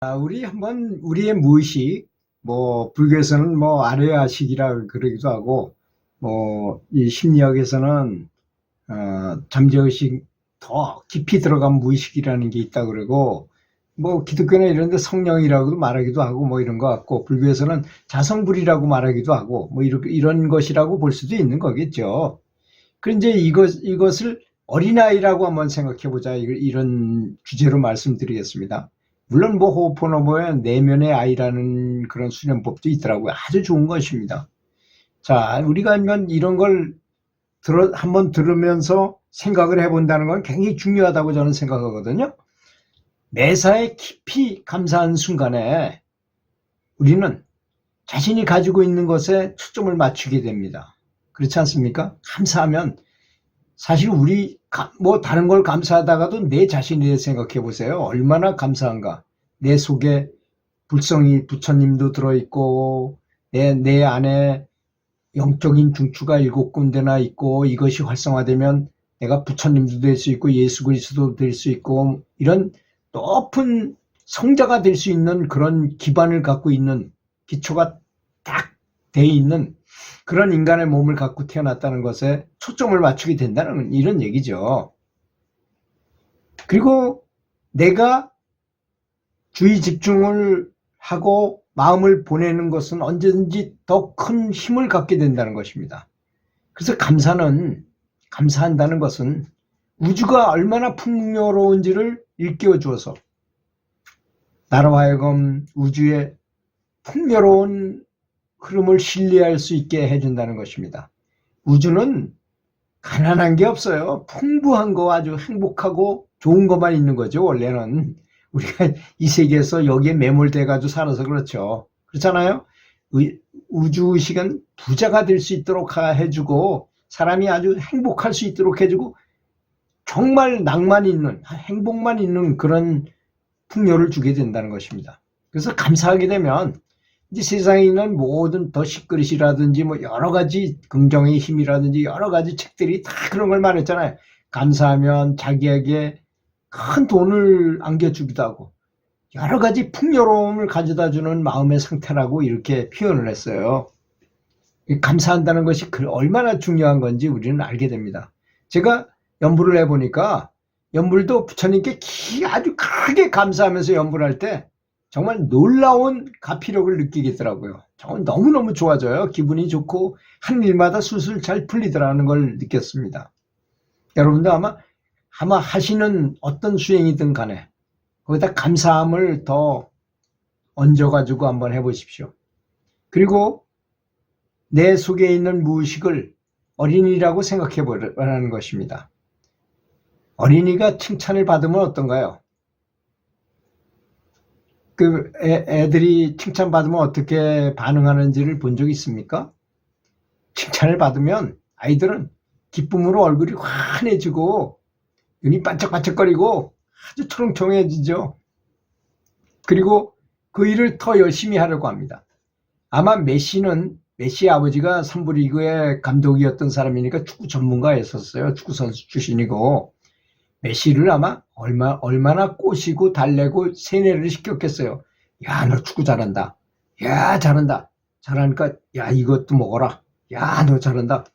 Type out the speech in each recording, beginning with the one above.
우리 한번 우리의 무의식, 불교에서는 아레아식이라 그러기도 하고, 이 심리학에서는 잠재의식 더 깊이 들어간 무의식이라는 게 있다 그러고, 기독교나 이런 데 성령이라고도 말하기도 하고, 이런 것 같고, 불교에서는 자성불이라고 말하기도 하고, 이런 것이라고 볼 수도 있는 거겠죠. 그런데 이것을 어린아이라고 한번 생각해 보자. 이런 주제로 말씀드리겠습니다. 물론 호흡포노포에 내면의 아이라는 그런 수련법도 있더라고요. 아주 좋은 것입니다. 자, 우리가 이런 걸 한번 들으면서 생각을 해본다는 건 굉장히 중요하다고 저는 생각하거든요. 매사에 깊이 감사한 순간에 우리는 자신이 가지고 있는 것에 초점을 맞추게 됩니다. 그렇지 않습니까? 감사하면 사실 우리 다른 걸 감사하다가도 내 자신에 대해 생각해 보세요. 얼마나 감사한가. 내 속에 불성이 부처님도 들어있고 내 안에 영적인 중추가 7군데나 있고, 이것이 활성화되면 내가 부처님도 될 수 있고 예수 그리스도도 될 수 있고, 이런 높은 성자가 될 수 있는 그런 기반을 갖고 있는, 기초가 딱 돼 있는 그런 인간의 몸을 갖고 태어났다는 것에 초점을 맞추게 된다는 이런 얘기죠. 그리고 내가 주의 집중을 하고 마음을 보내는 것은 언제든지 더 큰 힘을 갖게 된다는 것입니다. 그래서 감사한다는 것은 우주가 얼마나 풍요로운지를 일깨워 주어서 나로 하여금 우주의 풍요로운 흐름을 신뢰할 수 있게 해준다는 것입니다. 우주는 가난한 게 없어요. 풍부한 거, 아주 행복하고 좋은 것만 있는 거죠. 원래는 우리가 이 세계에서 여기에 매몰돼 가지고 살아서 그렇죠. 그렇잖아요. 우주의식은 부자가 될 수 있도록 해주고, 사람이 아주 행복할 수 있도록 해주고, 정말 낭만 있는, 행복만 있는 그런 풍요를 주게 된다는 것입니다. 그래서 감사하게 되면 이제 세상에 있는 모든 덧식그릇이라든지 여러 가지 긍정의 힘이라든지 여러 가지 책들이 다 그런 걸 말했잖아요. 감사하면 자기에게 큰 돈을 안겨주기도 하고 여러 가지 풍요로움을 가져다주는 마음의 상태라고 이렇게 표현을 했어요. 감사한다는 것이 얼마나 중요한 건지 우리는 알게 됩니다. 제가 연불을 해보니까, 연불도 부처님께 아주 크게 감사하면서 연불할 때 정말 놀라운 가피력을 느끼겠더라고요. 정말 너무너무 좋아져요. 기분이 좋고 한 일마다 술술 잘 풀리더라는 걸 느꼈습니다. 여러분도 아마 하시는 어떤 수행이든 간에 거기다 감사함을 더 얹어가지고 한번 해보십시오. 그리고 내 속에 있는 무의식을 어린이라고 생각해 보라는 것입니다. 어린이가 칭찬을 받으면 어떤가요? 애들이 칭찬받으면 어떻게 반응하는지를 본 적 있습니까? 칭찬을 받으면 아이들은 기쁨으로 얼굴이 환해지고 눈이 반짝반짝거리고 아주 초롱초롱해지죠. 그리고 그 일을 더 열심히 하려고 합니다. 아마 메시 아버지가 삼부리그의 감독이었던 사람이니까 축구 전문가였었어요. 축구 선수 출신이고, 메시를 아마 얼마나 꼬시고 달래고 세뇌를 시켰겠어요. 야, 너 축구 잘한다. 야, 잘한다. 잘하니까 야, 이것도 먹어라. 야, 너 잘한다.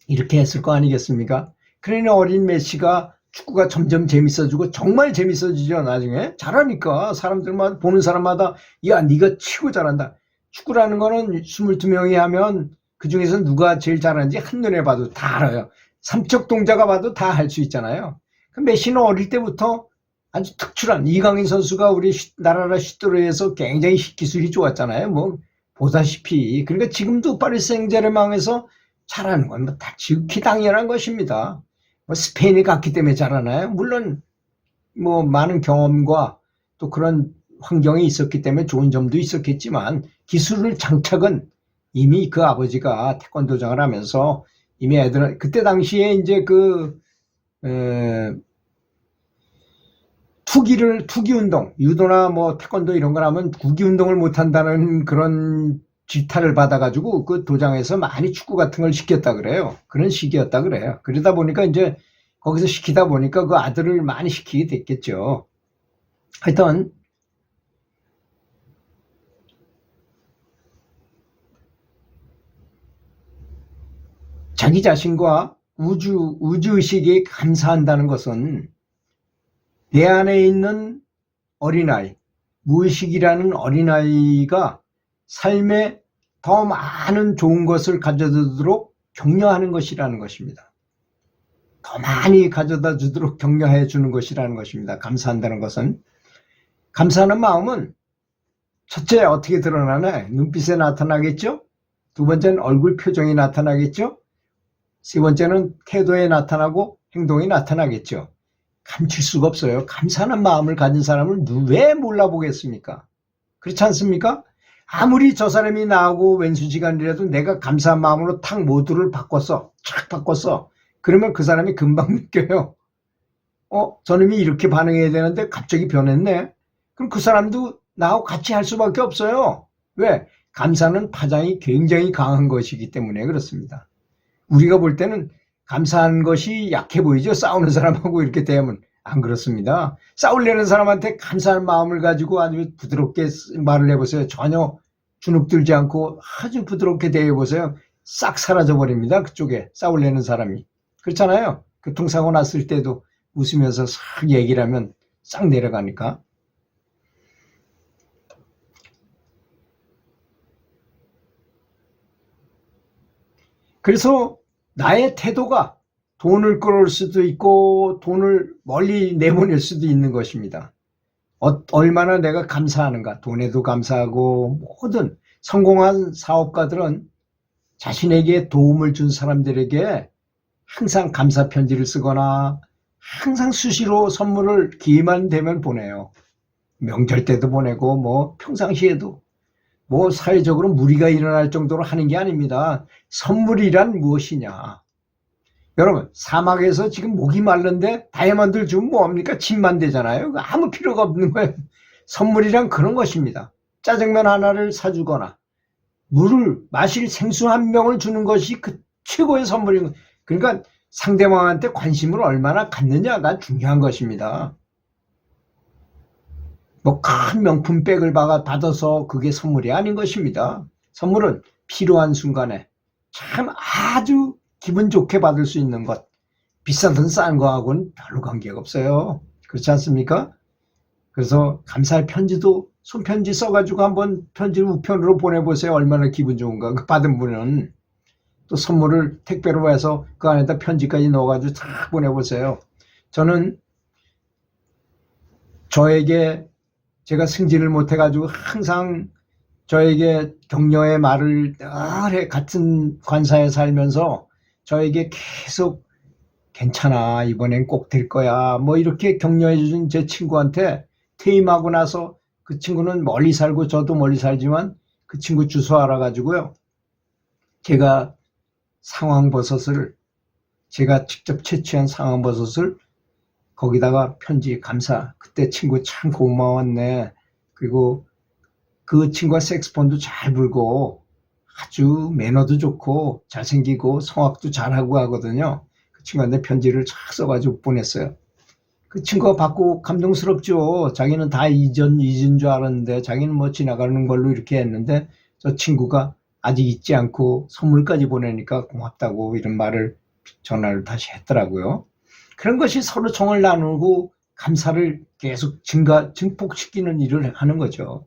이렇게 했을 거 아니겠습니까? 그러니 어린 메시가 축구가 점점 재밌어지고 정말 재밌어지죠. 나중에 잘하니까 사람들마다, 보는 사람마다 야, 네가 치고 잘한다. 축구라는 거는 22명이 하면 그중에서 누가 제일 잘하는지 한눈에 봐도 다 알아요. 삼척 동자가 봐도 다 할 수 있잖아요. 메시는 어릴 때부터 아주 특출한, 이강인 선수가 우리 나라라 슈트로에서 굉장히 기술이 좋았잖아요. 보다시피. 그러니까 지금도 파리 생제르맹에서 잘하는 건 다 지극히 당연한 것입니다. 스페인이 갔기 때문에 잘하나요? 물론 많은 경험과 또 그런 환경이 있었기 때문에 좋은 점도 있었겠지만, 기술을 장착은 이미 그 아버지가 태권도장을 하면서 이미 애들은 그때 당시에 이제 투기 운동, 유도나 태권도 이런 걸 하면 구기 운동을 못 한다는 그런 질타를 받아가지고 그 도장에서 많이 축구 같은 걸 시켰다 그래요. 그런 시기였다 그래요. 그러다 보니까 이제 거기서 시키다 보니까 그 아들을 많이 시키게 됐겠죠. 하여튼 자기 자신과 우주의식에 감사한다는 것은 내 안에 있는 어린아이, 무의식이라는 어린아이가 삶에 더 많은 좋은 것을 가져다주도록 격려하는 것이라는 것입니다. 더 많이 가져다 주도록 격려해 주는 것이라는 것입니다. 감사한다는 것은. 감사하는 마음은 첫째 어떻게 드러나나? 눈빛에 나타나겠죠? 두 번째는 얼굴 표정이 나타나겠죠? 세 번째는 태도에 나타나고 행동이 나타나겠죠. 감출 수가 없어요. 감사하는 마음을 가진 사람을 왜 몰라보겠습니까? 그렇지 않습니까? 아무리 저 사람이 나하고 왼수지간이라도 내가 감사한 마음으로 탁 모두를 바꿨어. 착 바꿨어. 그러면 그 사람이 금방 느껴요. 저놈이 이렇게 반응해야 되는데 갑자기 변했네. 그럼 그 사람도 나하고 같이 할 수밖에 없어요. 왜? 감사는 파장이 굉장히 강한 것이기 때문에 그렇습니다. 우리가 볼 때는 감사한 것이 약해 보이죠. 싸우는 사람하고 이렇게 대하면. 안 그렇습니다. 싸우려는 사람한테 감사한 마음을 가지고 아주 부드럽게 말을 해보세요. 전혀 주눅들지 않고 아주 부드럽게 대해보세요. 싹 사라져버립니다. 그쪽에 싸우려는 사람이. 그렇잖아요. 교통사고 났을 때도 웃으면서 싹 얘기를 하면 싹 내려가니까. 그래서 나의 태도가 돈을 끌어올 수도 있고 돈을 멀리 내보낼 수도 있는 것입니다. 얼마나 내가 감사하는가. 돈에도 감사하고 모든 성공한 사업가들은 자신에게 도움을 준 사람들에게 항상 감사 편지를 쓰거나 항상 수시로 선물을 기회만 되면 보내요. 명절 때도 보내고 뭐 평상시에도 뭐 사회적으로 무리가 일어날 정도로 하는 게 아닙니다. 선물이란 무엇이냐. 여러분 사막에서 지금 목이 마른데 다이아몬드를 주면 뭐합니까? 침만 되잖아요. 아무 필요가 없는 거예요. 선물이란 그런 것입니다. 짜장면 하나를 사주거나 물을 마실 생수 한 병을 주는 것이 그 최고의 선물인 거예요. 그러니까 상대방한테 관심을 얼마나 갖느냐가 중요한 것입니다. 뭐 큰 명품 백을 받아서 그게 선물이 아닌 것입니다. 선물은 필요한 순간에 참 아주 기분 좋게 받을 수 있는 것, 비싸든 싼 거하고는 별로 관계가 없어요. 그렇지 않습니까? 그래서 감사의 편지도 손편지 써가지고 한번 편지를 우편으로 보내보세요. 얼마나 기분 좋은가. 그 받은 분은 또 선물을 택배로 해서 그 안에다 편지까지 넣어가지고 탁 보내보세요. 저는 저에게 제가 승진을 못해가지고 항상 저에게 격려의 말을 늘 같은 관사에 살면서 저에게 계속 괜찮아 이번엔 꼭 될 거야 뭐 이렇게 격려해 준 제 친구한테 퇴임하고 나서 그 친구는 멀리 살고 저도 멀리 살지만 그 친구 주소 알아가지고요. 제가 상황버섯을 제가 직접 채취한 상황버섯을 거기다가 편지 감사 그때 친구 참 고마웠네. 그리고 그 친구가 색스폰도 잘 불고 아주 매너도 좋고 잘생기고 성악도 잘하고 하거든요. 그 친구한테 편지를 쫙 써가지고 보냈어요. 그 친구가 받고 감동스럽죠. 자기는 다 잊은 줄 알았는데 자기는 뭐 지나가는 걸로 이렇게 했는데 저 친구가 아직 잊지 않고 선물까지 보내니까 고맙다고 이런 말을 전화를 다시 했더라고요. 그런 것이 서로 정을 나누고 감사를 계속 증폭시키는 일을 하는 거죠.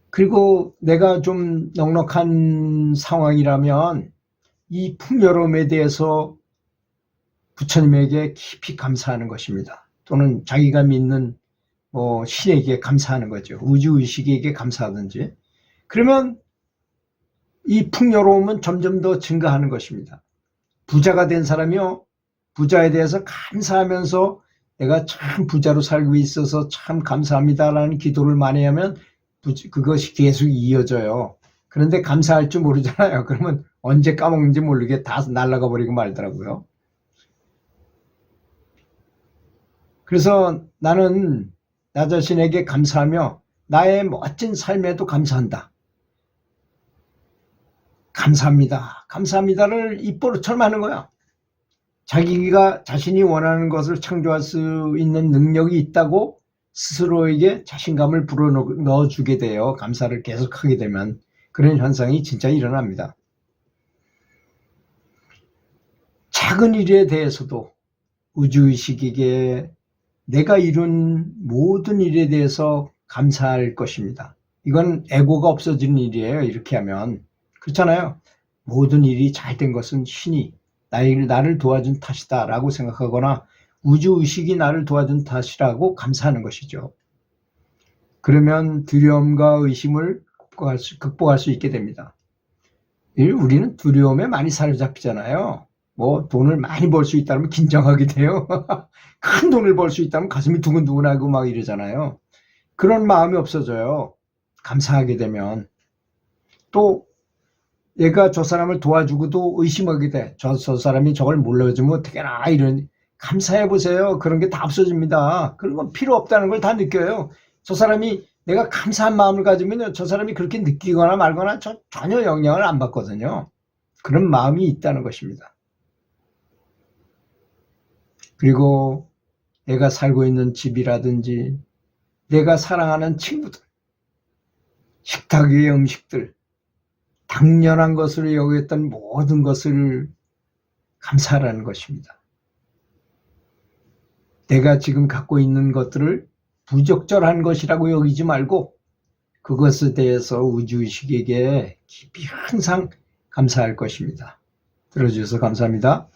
그리고 내가 좀 넉넉한 상황이라면 이 풍요로움에 대해서 부처님에게 깊이 감사하는 것입니다. 또는 자기가 믿는 신에게 감사하는 거죠. 우주의식에게 감사하든지. 그러면 이 풍요로움은 점점 더 증가하는 것입니다. 부자가 된 사람이요. 부자에 대해서 감사하면서 내가 참 부자로 살고 있어서 참 감사합니다라는 기도를 많이 하면 그것이 계속 이어져요. 그런데 감사할 줄 모르잖아요. 그러면 언제 까먹는지 모르게 다 날아가 버리고 말더라고요. 그래서 나는 나 자신에게 감사하며 나의 멋진 삶에도 감사한다. 감사합니다. 감사합니다를 입버릇처럼 하는 거야. 자기가 자신이 원하는 것을 창조할 수 있는 능력이 있다고 스스로에게 자신감을 불어넣어주게 돼요. 감사를 계속 하게 되면 그런 현상이 진짜 일어납니다. 작은 일에 대해서도 우주의식에게 내가 이룬 모든 일에 대해서 감사할 것입니다. 이건 에고가 없어지는 일이에요. 이렇게 하면. 그렇잖아요. 모든 일이 잘 된 것은 신이 나를 도와준 탓이다 라고 생각하거나 우주의식이 나를 도와준 탓이라고 감사하는 것이죠. 그러면 두려움과 의심을 극복할 수 있게 됩니다. 우리는 두려움에 많이 사로잡히잖아요. 뭐 돈을 많이 벌 수 있다면 긴장하게 돼요. 큰 돈을 벌 수 있다면 가슴이 두근두근하고 막 이러잖아요. 그런 마음이 없어져요. 감사하게 되면. 또 얘가 저 사람을 도와주고도 의심하게 돼. 저 사람이 저걸 몰라주면 어떡하나 이런. 감사해 보세요. 그런 게 다 없어집니다. 그런 건 필요 없다는 걸 다 느껴요. 저 사람이 내가 감사한 마음을 가지면 저 사람이 그렇게 느끼거나 말거나 전혀 영향을 안 받거든요. 그런 마음이 있다는 것입니다. 그리고 내가 살고 있는 집이라든지 내가 사랑하는 친구들, 식탁 위의 음식들, 당연한 것으로 여겼던 모든 것을 감사하라는 것입니다. 내가 지금 갖고 있는 것들을 부적절한 것이라고 여기지 말고 그것에 대해서 우주의식에게 깊이 항상 감사할 것입니다. 들어주셔서 감사합니다.